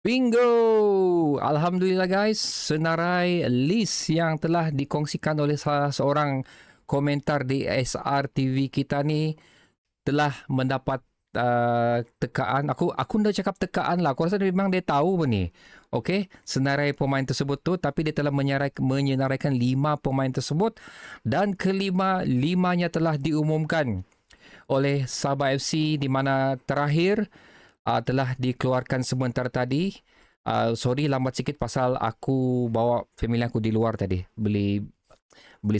Bingo! Alhamdulillah guys, senarai list yang telah dikongsikan oleh salah seorang komentar di SRTV kita ni telah mendapat tekaan. Aku dah cakap tekaan lah. Aku rasa memang dia tahu pun ni. Okey, senarai pemain tersebut tu, tapi dia telah menyenaraikan 5 pemain tersebut dan limanya telah diumumkan oleh Sabah FC di mana terakhir telah dikeluarkan sebentar tadi. Sorry lambat sikit pasal aku bawa family aku di luar tadi. Beli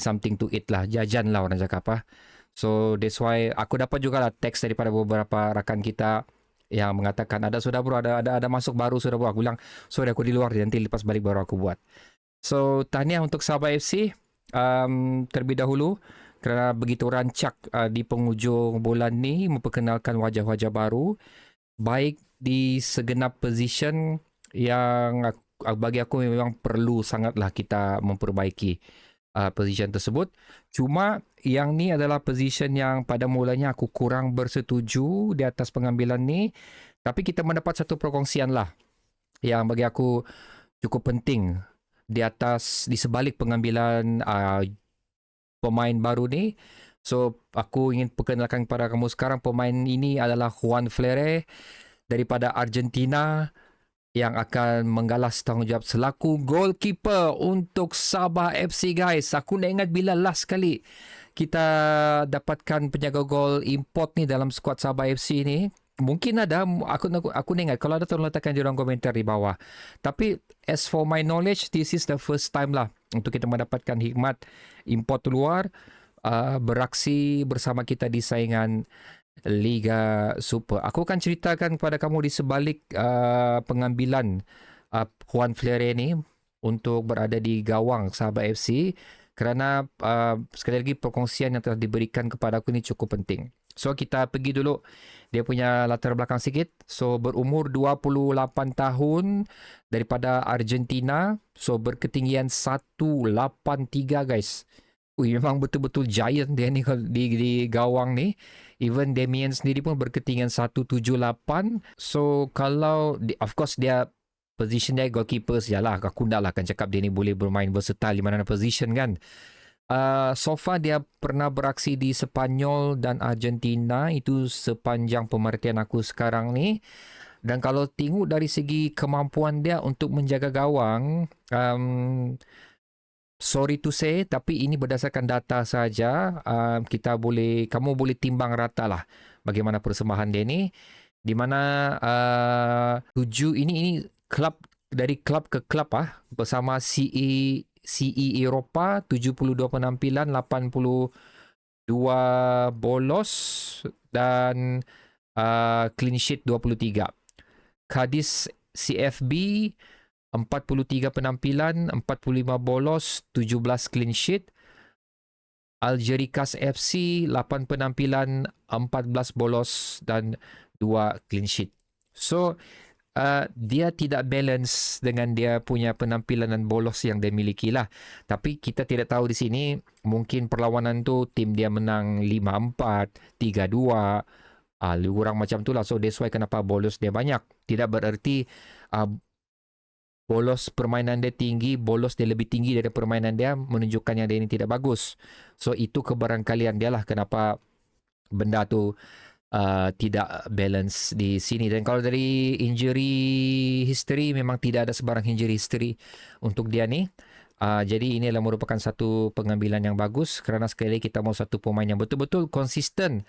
something to eat lah. Jajan lah orang cakap apa. So that's why aku dapat juga lah teks daripada beberapa rakan kita yang mengatakan ada sudah bro, ada masuk baru sudah bro. Aku bilang sorry aku di luar, nanti lepas balik baru aku buat. So tahniah untuk Sabah FC terlebih dahulu kerana begitu rancak di penghujung bulan ni memperkenalkan wajah-wajah baru baik di segenap position yang bagi aku memang perlu sangatlah kita memperbaiki position tersebut. Cuma yang ni adalah position yang pada mulanya aku kurang bersetuju di atas pengambilan ni, tapi kita mendapat satu perkongsian lah yang bagi aku cukup penting di sebalik pengambilan pemain baru ni. So aku ingin perkenalkan kepada kamu sekarang, pemain ini adalah Juan Flere daripada Argentina yang akan menggalas tanggungjawab selaku goalkeeper untuk Sabah FC guys. Aku nak ingat bila last kali kita dapatkan penjaga gol import ni dalam skuad Sabah FC ni. Mungkin ada, aku nak ingat. Kalau ada tolong letakkan di ruang komentar di bawah. Tapi as for my knowledge, this is the first time lah untuk kita mendapatkan hikmat import luar beraksi bersama kita di saingan Liga Super. Aku akan ceritakan kepada kamu di sebalik pengambilan Juan Flere ni untuk berada di gawang Sabah FC kerana sekali lagi perkongsian yang telah diberikan kepada aku ni cukup penting. So kita pergi dulu dia punya latar belakang sikit. So berumur 28 tahun daripada Argentina. So berketinggian 183 guys. Memang betul-betul giant dia ni di gawang ni. Even Damien sendiri pun berketinggian 178. So kalau of course dia position dia goalkeeper sajalah. Aku tak lah akan cakap dia ni boleh bermain versatile di mana-mana position kan. So far dia pernah beraksi di Sepanyol dan Argentina. Itu sepanjang pemerhatian aku sekarang ni. Dan kalau tengok dari segi kemampuan dia untuk menjaga gawang, sorry to say, tapi ini berdasarkan data saja. Kamu boleh timbang rata lah bagaimana persembahan dia ni. Di mana ini klub dari klub ke klub bersama CE Eropah 72 penampilan, 82 bolos dan clean sheet 23. Cadiz CFB 43 penampilan, 45 bolos, 17 clean sheet. Algerikas FC 8 penampilan, 14 bolos dan 2 clean sheet. So dia tidak balance dengan dia punya penampilan dan bolos yang dia miliki lah. Tapi kita tidak tahu di sini, mungkin perlawanan tu tim dia menang 5-4, 3-2, lebih kurang macam tu lah. So that's why kenapa bolos dia banyak. Tidak bererti bolos permainan dia tinggi, bolos dia lebih tinggi dari permainan dia menunjukkan yang dia ini tidak bagus. So itu kebarangkalian dia lah kenapa benda tu tidak balance di sini. Dan kalau dari injury history, memang tidak ada sebarang injury history untuk dia ni. Jadi ini adalah merupakan satu pengambilan yang bagus kerana sekali lagi kita mahu satu pemain yang betul-betul konsisten,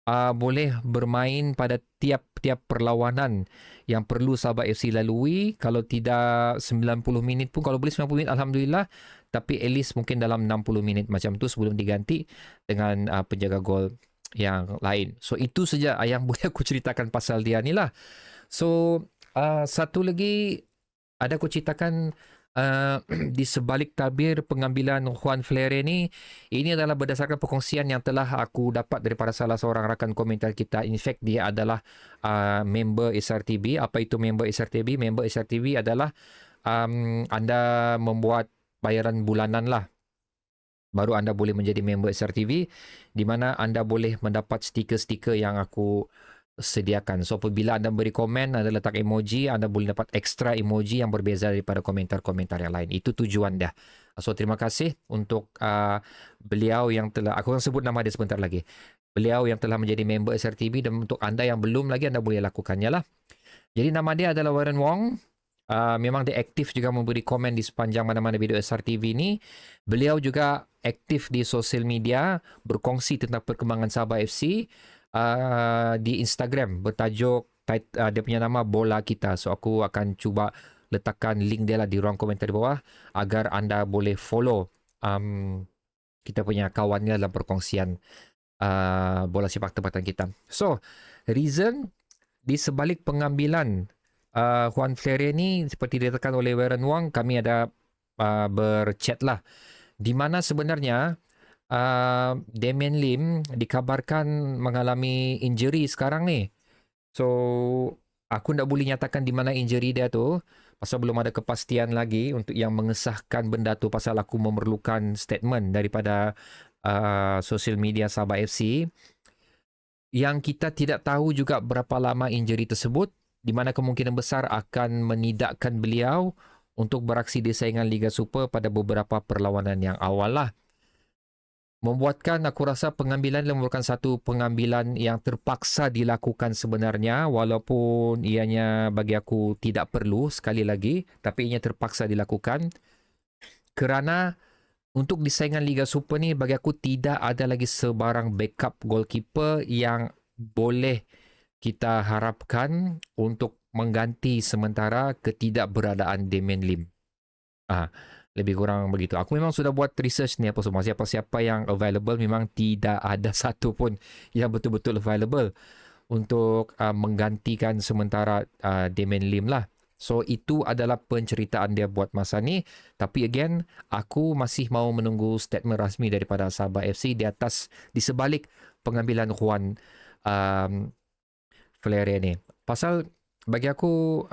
boleh bermain pada tiap-tiap perlawanan yang perlu Sabah FC lalui. Kalau tidak 90 minit pun, kalau boleh 90 minit Alhamdulillah, tapi at least mungkin dalam 60 minit macam tu sebelum diganti dengan penjaga gol yang lain. So itu saja yang boleh aku ceritakan pasal dia ni lah. So satu lagi ada aku ceritakan di sebalik tabir pengambilan Juan Flere ni, ini adalah berdasarkan perkongsian yang telah aku dapat daripada salah seorang rakan komentar kita. In fact dia adalah member SRTB. Apa itu member SRTB? Member SRTB adalah anda membuat bayaran bulanan lah, baru anda boleh menjadi member SRTV, di mana anda boleh mendapat stiker-stiker yang aku sediakan. So apabila anda beri komen, anda letak emoji, anda boleh dapat extra emoji yang berbeza daripada komentar-komentar yang lain. Itu tujuan dia. So terima kasih untuk beliau yang telah, aku akan sebut nama dia sebentar lagi. Beliau yang telah menjadi member SRTV, dan untuk anda yang belum lagi, anda boleh lakukannya lah. Jadi nama dia adalah Warren Wong. Memang dia aktif juga memberi komen di sepanjang mana-mana video SRTV ni. Beliau juga aktif di sosial media, berkongsi tentang perkembangan Sabah FC di Instagram bertajuk dia punya nama Bola Kita. So aku akan cuba letakkan link dia lah di ruang komentar di bawah agar anda boleh follow kita punya kawannya dalam perkongsian bola sepak tempatan kita. So reason di sebalik pengambilan Juan Ferreira ni, seperti dikatakan oleh Warren Wong, kami ada berchat lah, di mana sebenarnya Damian Lim dikabarkan mengalami injury sekarang ni. So aku tak boleh nyatakan di mana injury dia tu, pasal belum ada kepastian lagi untuk yang mengesahkan benda tu, pasal aku memerlukan statement daripada sosial media Sabah FC. Yang kita tidak tahu juga berapa lama injury tersebut, di mana kemungkinan besar akan menidakkan beliau untuk beraksi di saingan Liga Super pada beberapa perlawanan yang awal lah. Membuatkan aku rasa pengambilan merupakan satu pengambilan yang terpaksa dilakukan sebenarnya, walaupun ianya bagi aku tidak perlu sekali lagi, tapi ianya terpaksa dilakukan kerana untuk di saingan Liga Super ni, bagi aku tidak ada lagi sebarang backup goalkeeper yang boleh kita harapkan untuk mengganti sementara ketidakberadaan Damian Lim. Lebih kurang begitu. Aku memang sudah buat research ni apa semua. Siapa-siapa yang available, memang tidak ada satu pun yang betul-betul available untuk menggantikan sementara Damian Lim lah. So itu adalah penceritaan dia buat masa ni. Tapi again, aku masih mau menunggu statement rasmi daripada Sabah FC di sebalik pengambilan Juan Ferreira ni. Pasal bagi aku,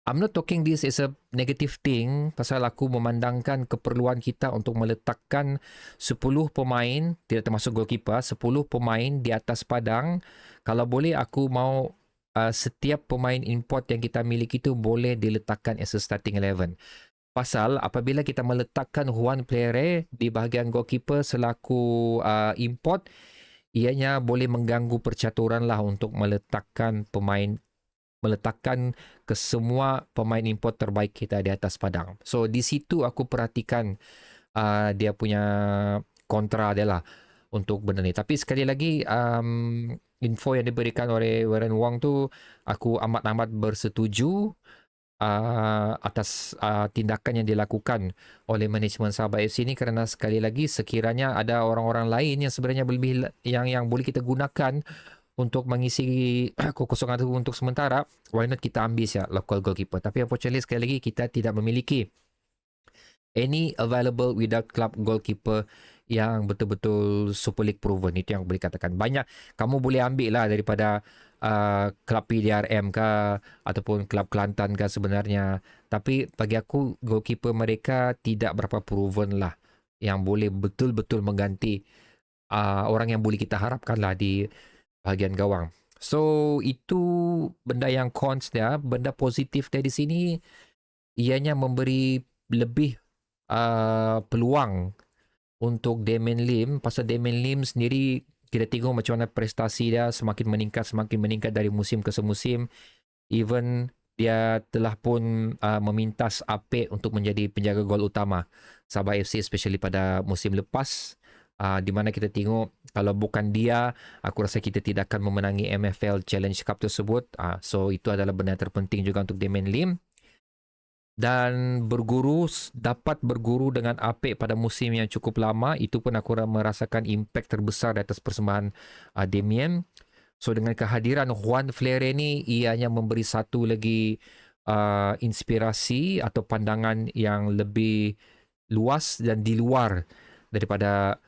I'm not talking this as a negative thing, pasal aku memandangkan keperluan kita untuk meletakkan 10 pemain, tidak termasuk goalkeeper, 10 pemain di atas padang. Kalau boleh, aku mau setiap pemain import yang kita miliki itu boleh diletakkan as a starting 11. Pasal apabila kita meletakkan Juan Ferreira di bahagian goalkeeper selaku import, ianya boleh mengganggu percaturan lah untuk meletakkan ke semua pemain import terbaik kita di atas padang. So di situ aku perhatikan dia punya kontra dia lah untuk benda ni. Tapi sekali lagi, info yang diberikan oleh Warren Wong tu, aku amat-amat bersetuju atas tindakan yang dilakukan oleh manajemen Sabah FC ni, kerana sekali lagi sekiranya ada orang-orang lain yang sebenarnya lebih yang boleh kita gunakan untuk mengisi kekosongan itu untuk sementara, why not kita ambil local goalkeeper. Tapi unfortunately sekali lagi kita tidak memiliki any available without club goalkeeper yang betul-betul Super League proven. Itu yang boleh katakan. Banyak kamu boleh ambil lah daripada klub PDRM ke ataupun klub Kelantan ke sebenarnya. Tapi bagi aku goalkeeper mereka tidak berapa proven lah yang boleh betul-betul mengganti orang yang boleh kita harapkan lah di bahagian gawang. So itu benda yang cons dia. Benda positif dia di sini, ianya memberi lebih peluang untuk Damian Lim. Pasal Damian Lim sendiri, kita tengok macam mana prestasi dia semakin meningkat dari musim ke musim. Even dia telah pun memintas Apek untuk menjadi penjaga gol utama Sabah FC, especially pada musim lepas. Di mana kita tengok kalau bukan dia, aku rasa kita tidak akan memenangi MFL Challenge Cup tersebut. So itu adalah benda terpenting juga untuk Damian Lim. Dan dapat berguru dengan Apek pada musim yang cukup lama, itu pun aku merasakan impact terbesar di atas persembahan Damian. So dengan kehadiran Juan Ferreira ni, ianya memberi satu lagi inspirasi atau pandangan yang lebih luas dan di luar daripada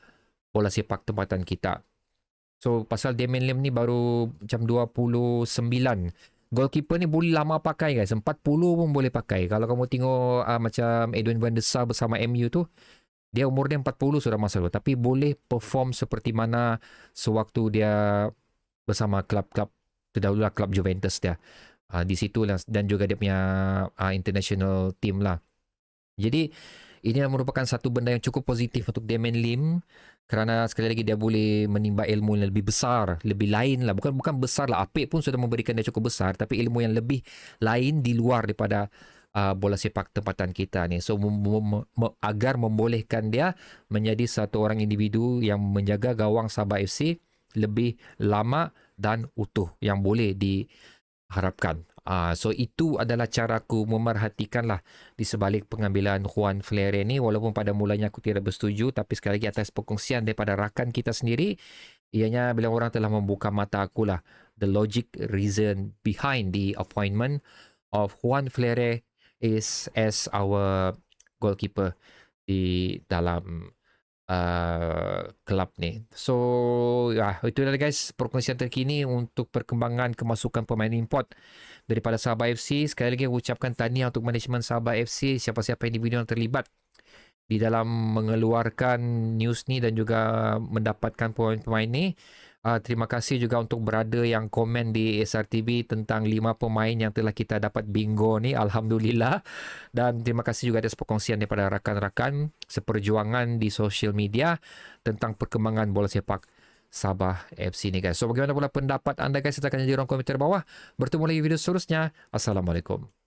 bola sepak tempatan kita. So pasal Damian Lim ni baru macam 29. Goalkeeper ni boleh lama pakai guys. 40 pun boleh pakai. Kalau kamu tengok macam Edwin van der Sar bersama MU tu, dia umur dia 40 sudah masuk. Tapi boleh perform seperti mana sewaktu dia bersama klub-klub terdahululah klub Juventus dia. Di situ lah, dan juga dia punya international team lah. Jadi ini merupakan satu benda yang cukup positif untuk Damien Lim, kerana sekali lagi dia boleh menimba ilmu yang lebih besar, lebih lain lah. Bukan besar lah, Apek pun sudah memberikan dia cukup besar, tapi ilmu yang lebih lain di luar daripada bola sepak tempatan kita ni. So agar membolehkan dia menjadi satu orang individu yang menjaga gawang Sabah FC lebih lama dan utuh yang boleh diharapkan. So itu adalah caraku memerhatikan lah di sebalik pengambilan Juan Flere ni, walaupun pada mulanya aku tidak bersetuju, tapi sekali lagi atas perkongsian daripada rakan kita sendiri, ianya bila orang telah membuka mata aku lah, the logic reason behind the appointment of Juan Flere is as our goalkeeper di dalam kelab ni. So itu adalah guys perkongsian terkini untuk perkembangan kemasukan pemain import daripada Sabah FC. Sekali lagi ucapkan tahniah untuk manajemen Sabah FC, siapa-siapa individu yang terlibat di dalam mengeluarkan news ni dan juga mendapatkan pemain-pemain ni. Terima kasih juga untuk berada yang komen di SRTV tentang 5 pemain yang telah kita dapat bingo ni. Alhamdulillah. Dan terima kasih juga atas perkongsian daripada rakan-rakan seperjuangan di social media tentang perkembangan bola sepak Sabah FC ni guys. So bagaimana pula pendapat anda guys? Sertakan di ruang komentar bawah. Bertemu lagi video seterusnya. Assalamualaikum.